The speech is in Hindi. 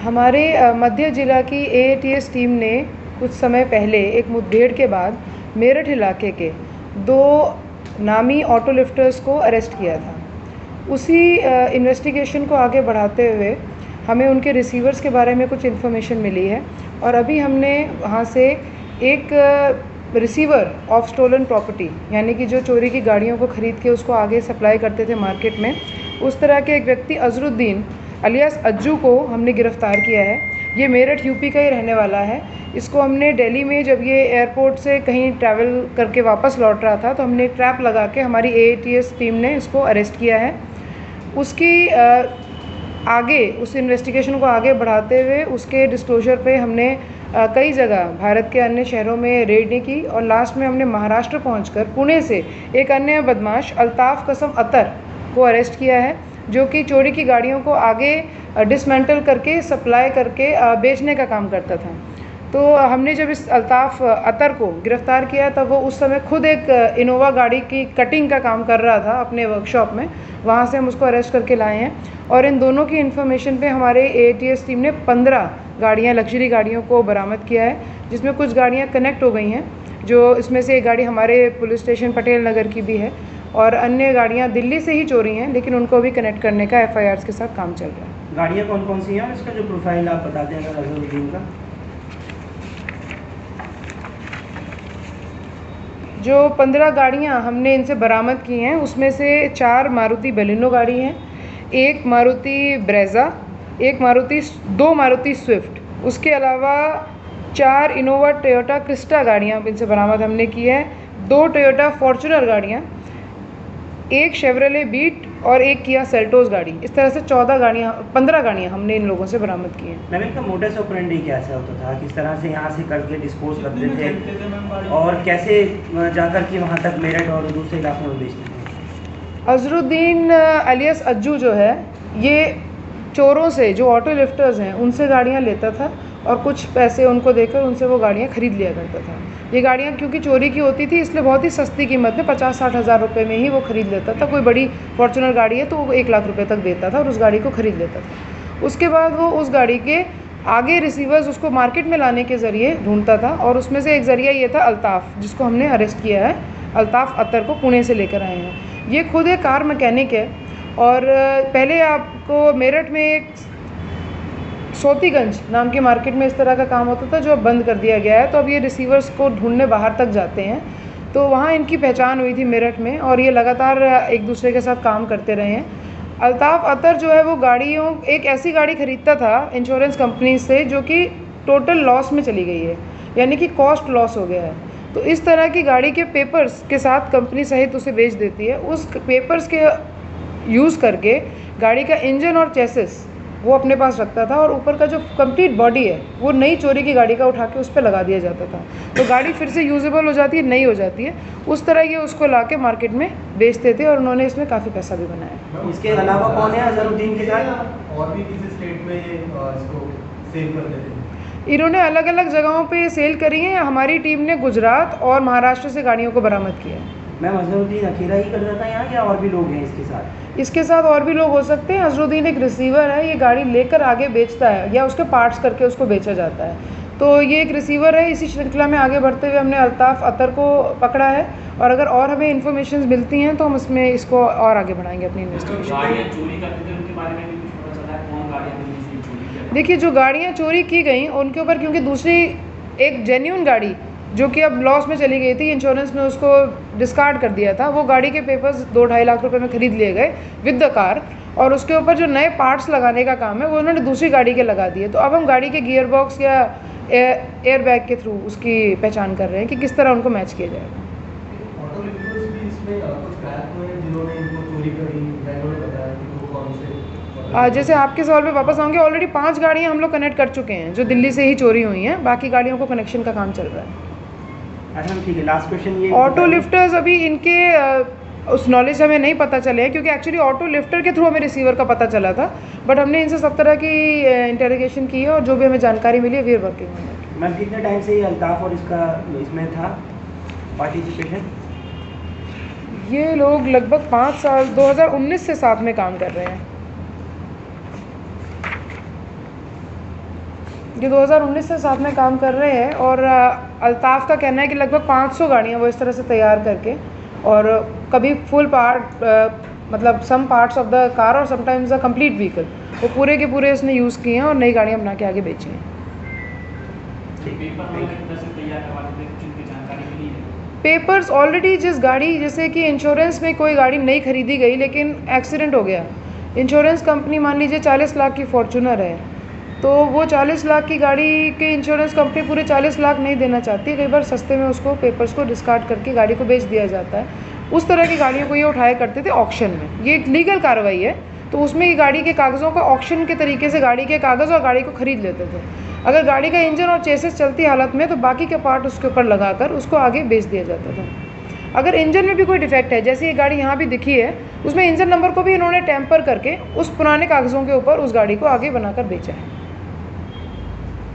हमारे मध्य जिला की एएटीएस टीम ने कुछ समय पहले एक मुठभेड़ के बाद मेरठ इलाके के 2 नामी ऑटो लिफ्टर्स को अरेस्ट किया था। उसी इन्वेस्टिगेशन को आगे बढ़ाते हुए हमें उनके रिसीवर्स के बारे में कुछ इन्फॉर्मेशन मिली है और अभी हमने वहाँ से एक रिसीवर ऑफ स्टोलन प्रॉपर्टी, यानी कि जो चोरी की गाड़ियों को ख़रीद के उसको आगे सप्लाई करते थे मार्केट में, उस तरह के एक व्यक्ति अजरुद्दीन अलियास अज्जू को हमने गिरफ़्तार किया है। ये मेरठ यूपी का ही रहने वाला है। इसको हमने दिल्ली में जब ये एयरपोर्ट से कहीं ट्रैवल करके वापस लौट रहा था तो हमने एक ट्रैप लगा के हमारी एएटीएस टीम ने इसको अरेस्ट किया है। उसकी आगे उस इन्वेस्टिगेशन को आगे बढ़ाते हुए उसके डिस्क्लोजर पे हमने कई जगह भारत के अन्य शहरों में रेडें की और लास्ट में हमने महाराष्ट्र पहुंचकर पुणे से एक अन्य बदमाश अल्ताफ़ कसम अतर को अरेस्ट किया है, जो कि चोरी की गाड़ियों को आगे डिसमेंटल करके सप्लाई करके बेचने का काम करता था। तो हमने जब इस अल्ताफ़ अतर को गिरफ़्तार किया तब वो उस समय खुद एक इनोवा गाड़ी की कटिंग का काम कर रहा था अपने वर्कशॉप में। वहाँ से हम उसको अरेस्ट करके लाए हैं और इन दोनों की इन्फॉर्मेशन पे हमारे एएटीएस टीम ने 15 गाड़ियाँ, लग्जरी गाड़ियों को बरामद किया है, जिसमें कुछ गाड़ियाँ कनेक्ट हो गई हैं, जो इसमें से एक गाड़ी हमारे पुलिस स्टेशन पटेल नगर की भी है और अन्य गाड़ियाँ दिल्ली से ही चोरी हैं, लेकिन उनको भी कनेक्ट करने का एफआईआर्स के साथ काम चल रहा है। गाड़ियाँ कौन कौन सी हैं, इसका जो प्रोफाइल आप बता दें अगर अजरुद्दीन का। जो 15 गाड़ियाँ हमने इनसे बरामद की हैं उसमें से 4 मारुति बलिनो गाड़ी हैं, 1 मारुति ब्रेज़ा, 2 मारुति स्विफ्ट, उसके अलावा 4 इनोवा टोयोटा क्रिस्टा गाड़ियाँ इनसे बरामद हमने की है, 2 टोयोटा फॉर्च्यूनर गाड़ियाँ, 1 शेवरले बीट और 1 किया सेल्टोस गाड़ी। इस तरह से 15 गाड़ियाँ हमने इन लोगों से बरामद की हैं। मैम, इनका मोडस ऑपरेंडी कैसे होता था, किस तरह से यहाँ से करके डिस्पोज करते थे और कैसे जाकर के वहाँ तक मेरठ और दूसरे इलाकों में बेचते थे? अजरुद्दीन अलियास अज्जू जो है, ये चोरों से, जो ऑटो लिफ्टर्स हैं, उनसे गाड़ियाँ लेता था और कुछ पैसे उनको देकर उनसे वो गाड़ियाँ ख़रीद लिया करता था। ये गाड़ियाँ क्योंकि चोरी की होती थी इसलिए बहुत ही सस्ती कीमत में 50-60 हज़ार रुपये में ही वो ख़रीद लेता था। कोई बड़ी फॉर्च्यूनर गाड़ी है तो वो 1 लाख रुपये तक देता था और उस गाड़ी को ख़रीद लेता था। उसके बाद वो उस गाड़ी के आगे रिसीवर्स उसको मार्केट में लाने के ज़रिए ढूंढता था और उसमें से एक ज़रिया ये था अल्ताफ़, जिसको हमने अरेस्ट किया है। अल्ताफ़ अतर को पुणे से लेकर आए हैं। ये खुद एक कार मैकेनिक है और पहले आपको मेरठ में एक सोतीगंज नाम की मार्केट में इस तरह का काम होता था जो अब बंद कर दिया गया है। तो अब ये रिसीवर्स को ढूंढने बाहर तक जाते हैं, तो वहाँ इनकी पहचान हुई थी मेरठ में और ये लगातार एक दूसरे के साथ काम करते रहे हैं। अल्ताफ़ अतर जो है वो एक ऐसी गाड़ी ख़रीदता था इंश्योरेंस कंपनी से जो कि टोटल लॉस में चली गई है, यानी कि कॉस्ट लॉस हो गया है। तो इस तरह की गाड़ी के पेपर्स के साथ कंपनी सहित उसे बेच देती है। उस पेपर्स के यूज़ करके गाड़ी का इंजन और चेसिस वो अपने पास रखता था और ऊपर का जो कंप्लीट बॉडी है वो नई चोरी की गाड़ी का उठा के उस पर लगा दिया जाता था, तो गाड़ी फिर से यूजेबल हो जाती है, नई हो जाती है। उस तरह ये उसको ला के मार्केट में बेचते थे और उन्होंने इसमें काफ़ी पैसा भी बनाया। इसके अलावा कौन है अजरुद्दीन के साथ? और भी किसी स्टेट में इसको सेल करते थे? इन्होंने अलग अलग जगहों पे सेल करी है। हमारी टीम ने गुजरात और महाराष्ट्र से गाड़ियों को बरामद किया है। मैम, अजरुद्दीन अकेला ही करता था यहाँ या और भी लोग हैं इसके साथ? इसके साथ और भी लोग हो सकते हैं। अजरुद्दीन एक रिसीवर है, ये गाड़ी लेकर आगे बेचता है या उसके पार्ट्स करके उसको बेचा जाता है, तो ये एक रिसीवर है। इसी श्रृंखला में आगे बढ़ते हुए हमने अल्ताफ़ अतर को पकड़ा है और अगर और हमें इन्फॉर्मेशन मिलती हैं तो हम इसमें इसको और आगे बढ़ाएंगे अपनी इन्वेस्टिगेशन। देखिए, जो गाड़ियाँ चोरी की गई उनके ऊपर, क्योंकि दूसरी एक जेन्युइन गाड़ी जो कि अब लॉस में चली गई थी, इंश्योरेंस ने उसको डिस्कार्ड कर दिया था, वो गाड़ी के पेपर्स 2-2.5 लाख रुपए में ख़रीद लिए गए विद द कार और उसके ऊपर जो नए पार्ट्स लगाने का काम है वो उन्होंने दूसरी गाड़ी के लगा दिए। तो अब हम गाड़ी के गियर बॉक्स या एयर बैग के थ्रू उसकी पहचान कर रहे हैं कि किस तरह उनको मैच किया जाएगा। ऑटो लिफ्टर्स भी इसमें कुछ क्रैक हुए हैं जिन्होंने इनको चोरी करी, उन्होंने बताया कि वो कौन से? जैसे आपके सवाल पे वापस आऊँगी, ऑलरेडी 5 गाड़ियाँ हम लोग कनेक्ट कर चुके हैं जो दिल्ली से ही चोरी हुई हैं, बाकी गाड़ियों को कनेक्शन का काम चल रहा है। अच्छा, ठीक है, लास्ट क्वेश्चन ये, ऑटो लिफ्टर्स अभी इनके उस नॉलेज हमें नहीं पता चले हैं क्योंकि एक्चुअली ऑटो लिफ्टर के थ्रू हमें रिसीवर का पता चला था, बट हमने इनसे सब तरह की इंटेरोगेशन की है और जो भी हमें जानकारी मिली है we are working on it. Ma'am, कितने टाइम से ये अल्ताफ़ और इसका इसमें था पार्टिसिपेशन? ये लोग लगभग 5 साल 2019 से साथ में काम कर रहे हैं। ये 2019 से साथ में काम कर रहे हैं और अल्ताफ़ का कहना है कि लगभग 500 गाड़ियाँ वो इस तरह से तैयार करके और कभी फुल पार्ट मतलब some parts of the car और समटाइम्स द कंप्लीट व्हीकल वो पूरे के पूरे इसने यूज़ किए हैं और नई गाड़ियाँ बना के आगे बेची हैं। पेपर्स ऑलरेडी जिस गाड़ी जैसे कि इंश्योरेंस में कोई गाड़ी नहीं खरीदी गई लेकिन एक्सीडेंट हो गया, इंश्योरेंस कंपनी मान लीजिए 40 लाख की फॉर्चूनर है तो वो 40 लाख की गाड़ी के इंश्योरेंस कंपनी पूरे 40 लाख नहीं देना चाहती है, कई बार सस्ते में उसको पेपर्स को डिस्कार्ड करके गाड़ी को बेच दिया जाता है। उस तरह की गाड़ियों को ये उठाया करते थे ऑक्शन में, ये एक लीगल कार्रवाई है। तो उसमें ये गाड़ी के कागज़ों को ऑक्शन के तरीके से गाड़ी के कागज़ और गाड़ी को ख़रीद लेते थे। अगर गाड़ी का इंजन और चेसिस चलती हालत में तो बाकी के पार्ट उसके ऊपर लगाकर उसको आगे बेच दिया जाता था। अगर इंजन में भी कोई डिफेक्ट है, जैसे ये गाड़ी यहाँ भी दिखी है, उसमें इंजन नंबर को भी इन्होंने टेम्पर करके उस पुराने कागज़ों के ऊपर उस गाड़ी को आगे बनाकर बेचा है।